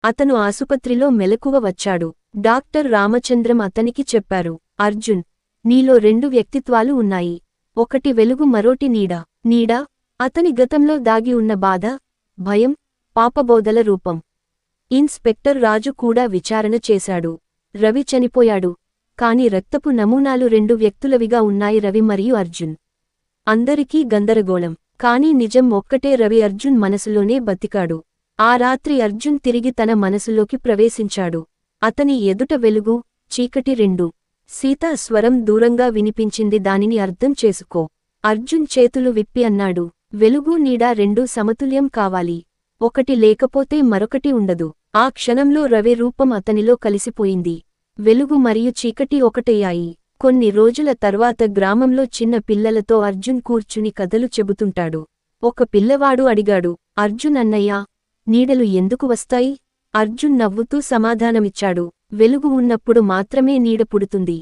అతను ఆసుపత్రిలో మెలకువ వచ్చాడు. డాక్టర్ రామచంద్రం అతనికి చెప్పారు, అర్జున్, నీలో 2 వ్యక్తిత్వాలు ఉన్నాయి. ఒకటి వెలుగు, మరోటి నీడ. నీడ అతని గతంలో దాగి ఉన్న బాధ, భయం, పాపబోధల రూపం. ఇన్స్పెక్టర్ రాజు కూడా విచారణ చేశాడు. రవి చనిపోయాడు, కాని రక్తపు నమూనాలు 2 వ్యక్తులవిగా ఉన్నాయి, రవి మరియు అర్జున్. అందరికీ గందరగోళం. కాని నిజం ఒక్కటే, రవి అర్జున్ మనసులోనే బతికాడు. ఆ రాత్రి అర్జున్ తిరిగి తన మనసులోకి ప్రవేశించాడు. అతని ఎదుట వెలుగు, చీకటి రెండూ. సీతా స్వరం దూరంగా వినిపించింది, దానిని అర్థం చేసుకో. అర్జున్ చేతులు విప్పి అన్నాడు, వెలుగు నీడ రెండూ సమతుల్యం కావాలి. ఒకటి లేకపోతే మరొకటి ఉండదు. ఆ క్షణంలో రవి రూపం అతనిలో కలిసిపోయింది. వెలుగు మరియు చీకటి ఒకటయ్యాయి. కొన్ని రోజుల తర్వాత గ్రామంలో చిన్న పిల్లలతో అర్జున్ కూర్చుని కథలు చెబుతుంటాడు. ఒక పిల్లవాడు అడిగాడు, అర్జున్ అన్నయ్యా, నీడలు ఎందుకు వస్తాయి? అర్జున్ నవ్వుతూ సమాధానమిచ్చాడు, వెలుగు ఉన్నప్పుడు మాత్రమే నీడ పుడుతుంది.